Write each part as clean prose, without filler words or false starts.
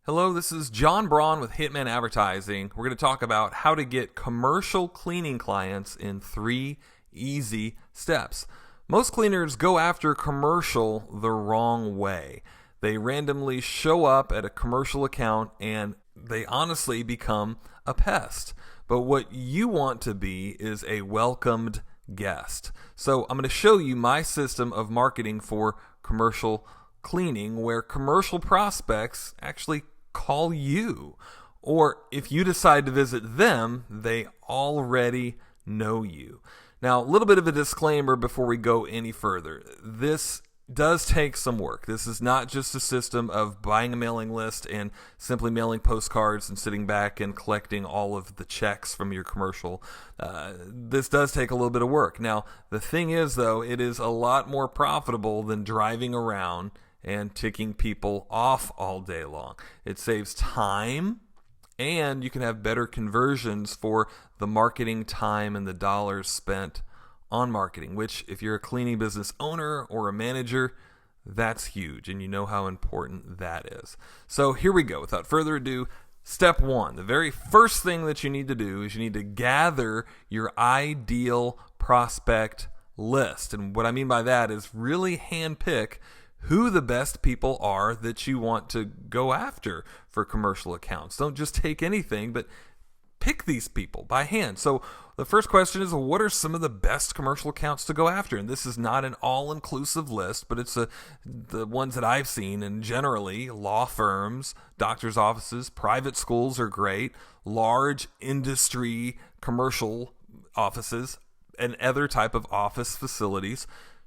Hello, this is John Braun with Hitman Advertising. We're going to talk about how to get commercial cleaning clients in 3 easy steps. Most cleaners go after commercial the wrong way. They randomly show up at a commercial account and they honestly become a pest. But what you want to be is a welcomed guest. So I'm going to show you my system of marketing for commercial cleaning where commercial prospects actually call you. Or if you decide to visit them, they already know you. Now, a little bit of a disclaimer before we go any further. This does take some work. This is not just a system of buying a mailing list and simply mailing postcards and sitting back and collecting all of the checks from your commercial. This does take a little bit of work. Now, the thing is, though, it is a lot more profitable than driving around and ticking people off all day long. It saves time, and you can have better conversions for the marketing time and the dollars spent on marketing, which if you're a cleaning business owner or a manager, that's huge, and you know how important that is. So here we go. Without further ado, step 1. The very first thing that you need to do is you need to gather your ideal prospect list. And what I mean by that is really handpick who the best people are that you want to go after for commercial accounts. Don't just take anything, but pick these people by hand. So the first question is, what are some of the best commercial accounts to go after? And this is not an all-inclusive list, but it's the ones that I've seen. And generally, law firms, doctors' offices, private schools are great, large industry commercial offices, and other type of office facilities.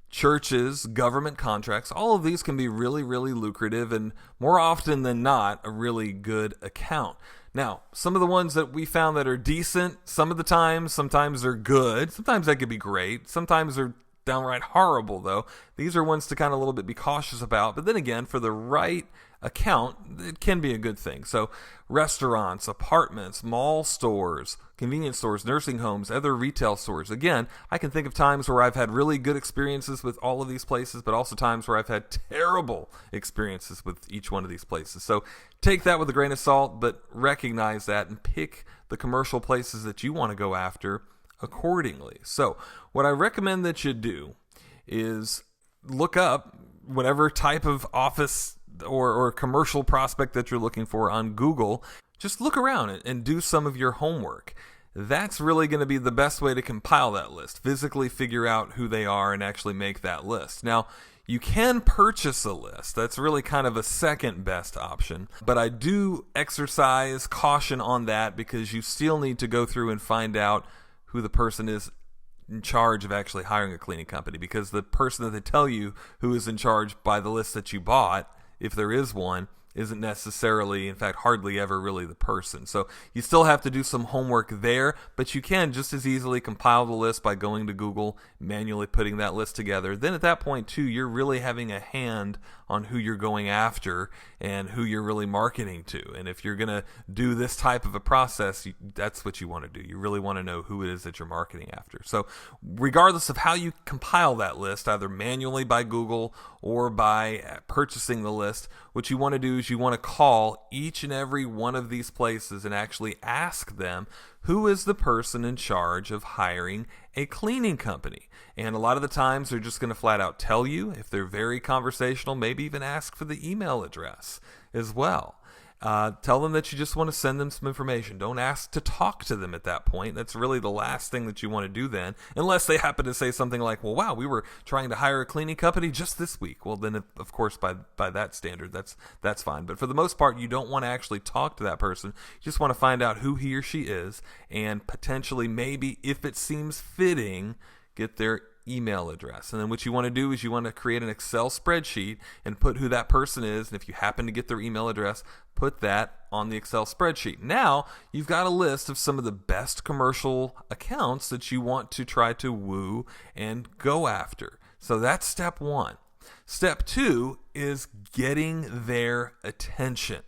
Churches, government contracts, all of these can be really, really lucrative and more often than not, a really good account. Now, some of the ones that we found that are decent, sometimes they're good, sometimes they could be great, sometimes they're downright horrible though. These are ones to kind of a little bit be cautious about, but then again, for the right account, it can be a good thing. So restaurants, apartments, mall stores, convenience stores, nursing homes, other retail stores. Again, I can think of times where I've had really good experiences with all of these places, but also times where I've had terrible experiences with each one of these places. So take that with a grain of salt, but recognize that and pick the commercial places that you want to go after accordingly. So what I recommend that you do is look up whatever type of office or commercial prospect that you're looking for on Google. Just look around and do some of your homework. That's really going to be the best way to compile that list. Physically figure out who they are and actually make that list. Now, you can purchase a list. That's really kind of a second best option. But I do exercise caution on that because you still need to go through and find out who the person is in charge of actually hiring a cleaning company, because the person that they tell you who is in charge by the list that you bought, if there is one, isn't necessarily, in fact, hardly ever really the person. So you still have to do some homework there, but you can just as easily compile the list by going to Google, manually putting that list together. Then at that point, too, you're really having a hand on who you're going after and who you're really marketing to. And if you're going to do this type of a process, that's what you want to do. You really want to know who it is that you're marketing after. So regardless of how you compile that list, either manually by Google or by purchasing the list, what you want to do is you want to call each and every one of these places and actually ask them, who is the person in charge of hiring a cleaning company? And a lot of the times they're just going to flat out tell you. If they're very conversational, maybe even ask for the email address as well. Tell them that you just want to send them some information. Don't ask to talk to them at that point. That's really the last thing that you want to do then, unless they happen to say something like, well, wow, we were trying to hire a cleaning company just this week. Well, then, of course, by that standard, that's fine. But for the most part, you don't want to actually talk to that person. You just want to find out who he or she is and potentially, maybe, if it seems fitting, get their email address. And then what you want to do is you want to create an Excel spreadsheet and put who that person is. And if you happen to get their email address, put that on the Excel spreadsheet. Now you've got a list of some of the best commercial accounts that you want to try to woo and go after. So that's step 1. Step 2 is getting their attention.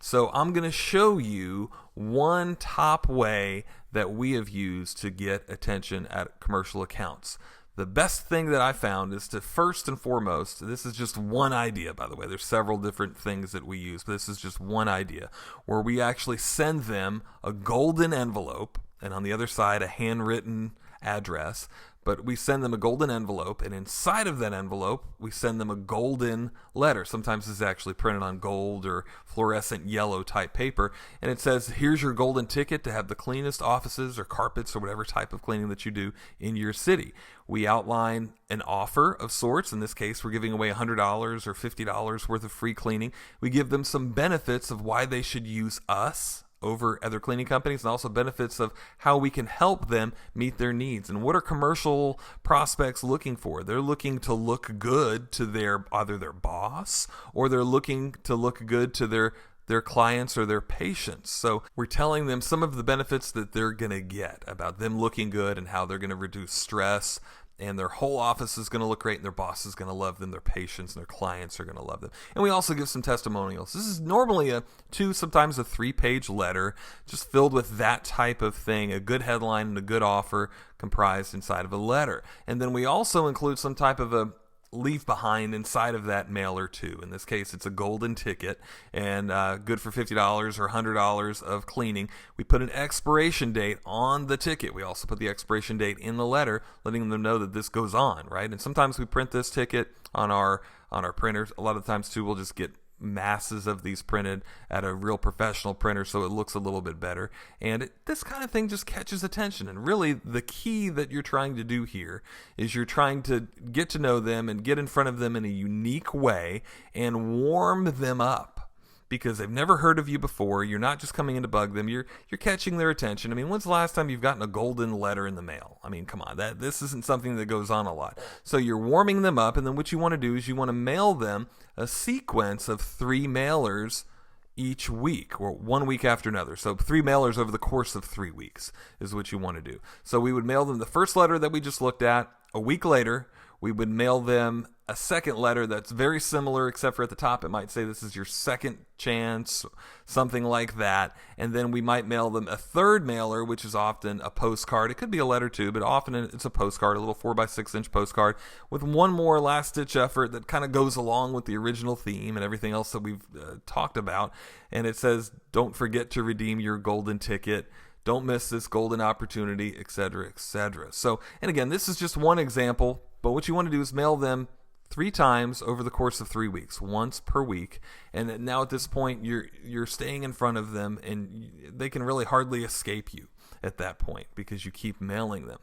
So I'm going to show you one top way that we have used to get attention at commercial accounts. The best thing that I found is to first and foremost, this is just one idea, by the way. There's several different things that we use, but this is just one idea where we actually send them a golden envelope and on the other side a handwritten address. But we send them a golden envelope, and inside of that envelope, we send them a golden letter. Sometimes it's actually printed on gold or fluorescent yellow type paper, and it says, here's your golden ticket to have the cleanest offices or carpets or whatever type of cleaning that you do in your city. We outline an offer of sorts. In this case, we're giving away $100 or $50 worth of free cleaning. We give them some benefits of why they should use us over other cleaning companies, and also benefits of how we can help them meet their needs. And what are commercial prospects looking for? They're looking to look good to either their boss, or they're looking to look good to their clients or their patients. So we're telling them some of the benefits that they're going to get about them looking good and how they're going to reduce stress, and their whole office is going to look great, and their boss is going to love them, their patients and their clients are going to love them. And we also give some testimonials. This is normally a 2, sometimes a 3-page letter, just filled with that type of thing, a good headline and a good offer comprised inside of a letter. And then we also include some type of a leave behind inside of that mailer too. In this case, it's a golden ticket and good for $50 or $100 of cleaning. We put an expiration date on the ticket. We also put the expiration date in the letter, letting them know that this goes on, right? And sometimes we print this ticket on our printers. A lot of times too, we'll just get masses of these printed at a real professional printer so it looks a little bit better. And this kind of thing just catches attention. And really the key that you're trying to do here is you're trying to get to know them and get in front of them in a unique way and warm them up, because they've never heard of you before. You're not just coming in to bug them. You're catching their attention. I mean, when's the last time you've gotten a golden letter in the mail? I mean, come on, this isn't something that goes on a lot. So you're warming them up, and then what you want to do is you want to mail them a sequence of 3 mailers each week, or 1 week after another. So 3 mailers over the course of 3 weeks is what you want to do. So we would mail them the first letter that we just looked at. A week later, we would mail them a second letter that's very similar, except for at the top it might say this is your second chance, something like that. And then we might mail them a third mailer, which is often a postcard. It could be a letter too, but often it's a postcard, a little 4x6-inch postcard with one more last-ditch effort that kind of goes along with the original theme and everything else that we've talked about. And it says, don't forget to redeem your golden ticket. Don't miss this golden opportunity, etc., etc. So, and again, this is just one example, but what you want to do is mail them 3 times over the course of 3 weeks, once per week. And now at this point, you're staying in front of them, and they can really hardly escape you at that point because you keep mailing them.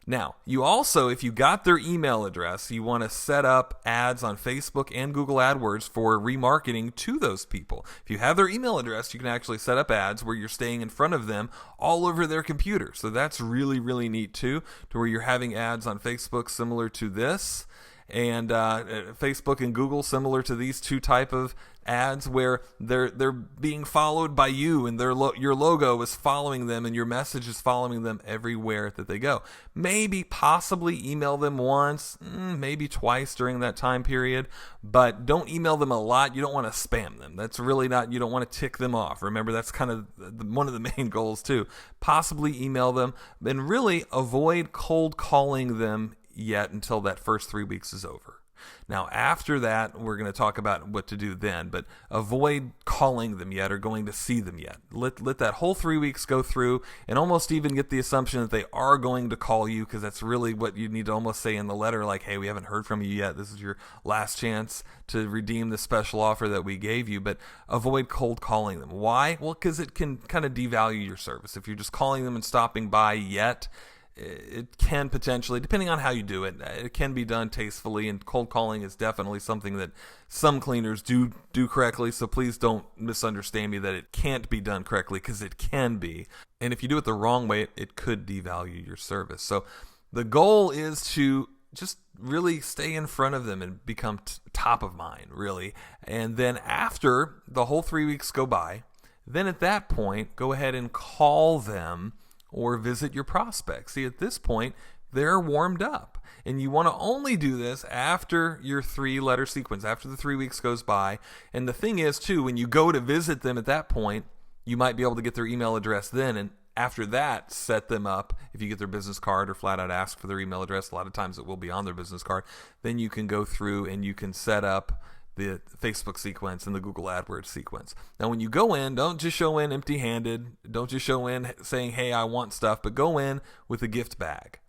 Now, you also, if you got their email address, you want to set up ads on Facebook and Google AdWords for remarketing to those people. If you have their email address, you can actually set up ads where you're staying in front of them all over their computer. So that's really, really neat too, to where you're having ads on Facebook similar to this, and Facebook and Google similar to these 2 type of ads where they're being followed by you, and your logo is following them and your message is following them everywhere that they go. Maybe possibly email them once, maybe twice during that time period, but don't email them a lot. You don't want to spam them. That's really not, you don't want to tick them off. Remember, that's kind of one of the main goals too. Possibly email them, and really avoid cold calling them yet until that first 3 weeks is over. Now, after that, we're going to talk about what to do then, but avoid calling them yet or going to see them yet. Let that whole 3 weeks go through, and almost even get the assumption that they are going to call you, because that's really what you need to almost say in the letter, like, hey, we haven't heard from you yet. This is your last chance to redeem the special offer that we gave you, but avoid cold calling them. Why? Well, because it can kind of devalue your service. If you're just calling them and stopping by yet, it can potentially, depending on how you do it, it can be done tastefully, and cold calling is definitely something that some cleaners do correctly, so please don't misunderstand me that it can't be done correctly, because it can be. And if you do it the wrong way, it could devalue your service. So the goal is to just really stay in front of them and become top of mind, really. And then after the whole 3 weeks go by, then at that point, go ahead and call them or visit your prospects. See, at this point, they're warmed up. And you want to only do this after your 3-letter sequence, after the 3 weeks goes by. And the thing is, too, when you go to visit them at that point, you might be able to get their email address then and after that, set them up. If you get their business card or flat out ask for their email address, a lot of times it will be on their business card. Then you can go through and you can set up the Facebook sequence and the Google AdWords sequence. Now, when you go in, don't just show in empty-handed. Don't just show in saying, hey, I want stuff, but go in with a gift bag.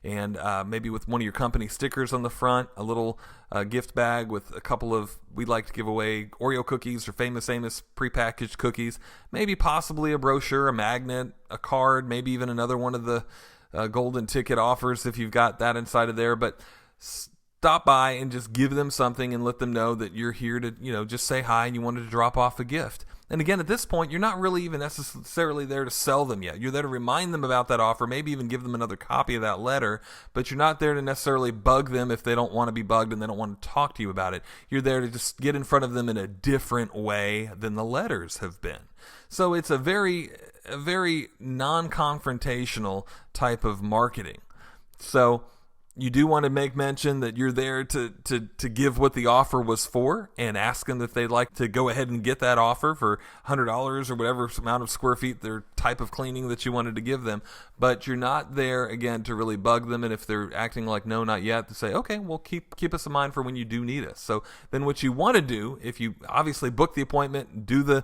And maybe with one of your company stickers on the front, a little gift bag with a couple of, we'd like to give away Oreo cookies or Famous Amos prepackaged cookies, maybe possibly a brochure, a magnet, a card, maybe even another one of the golden ticket offers if you've got that inside of there. But stop by and just give them something and let them know that you're here to, just say hi and you wanted to drop off a gift. And again, at this point, you're not really even necessarily there to sell them yet. You're there to remind them about that offer, maybe even give them another copy of that letter, but you're not there to necessarily bug them if they don't want to be bugged and they don't want to talk to you about it. You're there to just get in front of them in a different way than the letters have been. So it's a very non-confrontational type of marketing. So you do want to make mention that you're there to give what the offer was for and ask them if they'd like to go ahead and get that offer for $100 or whatever amount of square feet, their type of cleaning that you wanted to give them. But you're not there, again, to really bug them. And if they're acting like no, not yet, to say, okay, well, keep us in mind for when you do need us. So then what you want to do, if you obviously book the appointment, do the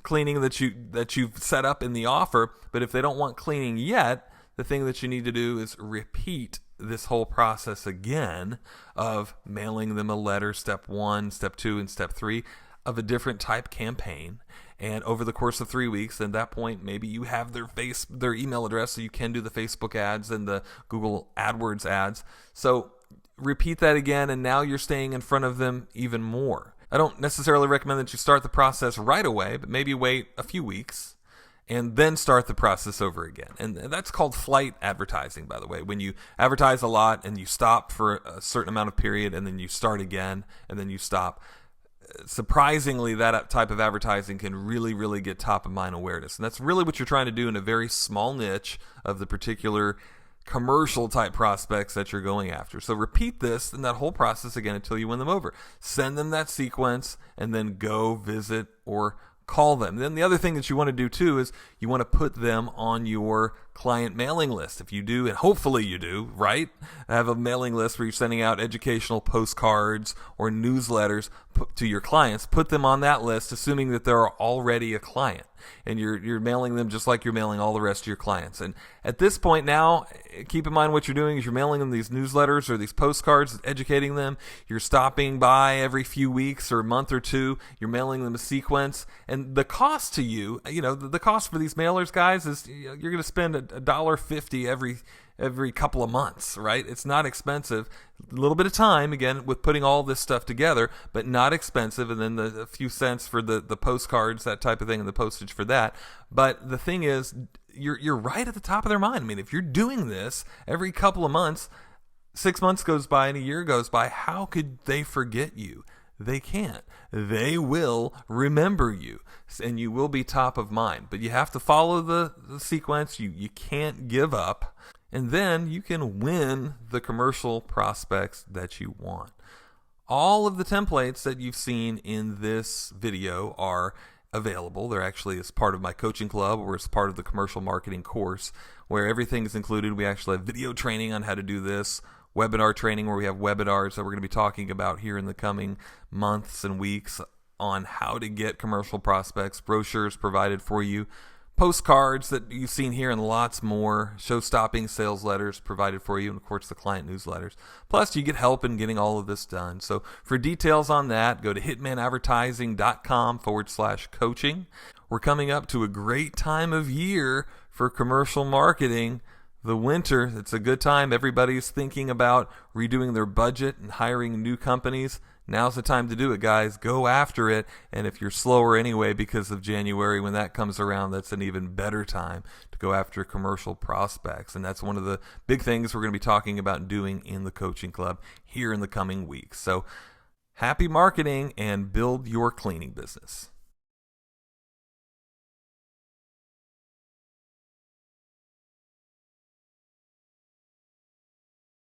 cleaning that you've set up in the offer, but if they don't want cleaning yet, the thing that you need to do is repeat this whole process again of mailing them a letter, step 1, step 2, and step 3 of a different type campaign. And over the course of 3 weeks, at that point, maybe you have their email address, so you can do the Facebook ads and the Google AdWords ads. So repeat that again, and now you're staying in front of them even more. I don't necessarily recommend that you start the process right away, but maybe wait a few weeks and then start the process over again. And that's called flight advertising, by the way. When you advertise a lot and you stop for a certain amount of period and then you start again and then you stop, surprisingly, that type of advertising can really, really get top of mind awareness. And that's really what you're trying to do in a very small niche of the particular commercial type prospects that you're going after. So repeat this and that whole process again until you win them over. Send them that sequence and then go visit or call them. Then the other thing that you want to do too is you want to put them on your client mailing list. If you do, and hopefully you do, right? Have a mailing list where you're sending out educational postcards or newsletters to your clients. Put them on that list, assuming that they're already a client. And you're mailing them just like you're mailing all the rest of your clients. And at this point now, keep in mind what you're doing is you're mailing them these newsletters or these postcards, educating them. You're stopping by every few weeks or a month or two. You're mailing them a sequence. And the cost to you, the cost for these mailers, guys, is you're going to spend $1.50 every couple of months, right? It's not expensive. A little bit of time, again, with putting all this stuff together, but not expensive. And then a few cents for the postcards, that type of thing, and the postage for that. But the thing is, you're right at the top of their mind. I mean, if you're doing this every couple of months, 6 months goes by and a year goes by, how could they forget you? They can't. They will remember you, and you will be top of mind. But you have to follow the sequence. You can't give up. And then you can win the commercial prospects that you want. All of the templates that you've seen in this video are available. They're actually as part of my coaching club or as part of the commercial marketing course where everything is included. We actually have video training on how to do this, webinar training where we have webinars that we're going to be talking about here in the coming months and weeks on how to get commercial prospects, brochures provided for you, postcards that you've seen here, and lots more, show-stopping sales letters provided for you, and of course the client newsletters. Plus, you get help in getting all of this done. So for details on that, go to hitmanadvertising.com/coaching. We're coming up to a great time of year for commercial marketing. The winter, it's a good time. Everybody's thinking about redoing their budget and hiring new companies. Now's the time to do it, guys. Go after it. And if you're slower anyway because of January, when that comes around, that's an even better time to go after commercial prospects. And that's one of the big things we're going to be talking about doing in the coaching club here in the coming weeks. So happy marketing and build your cleaning business.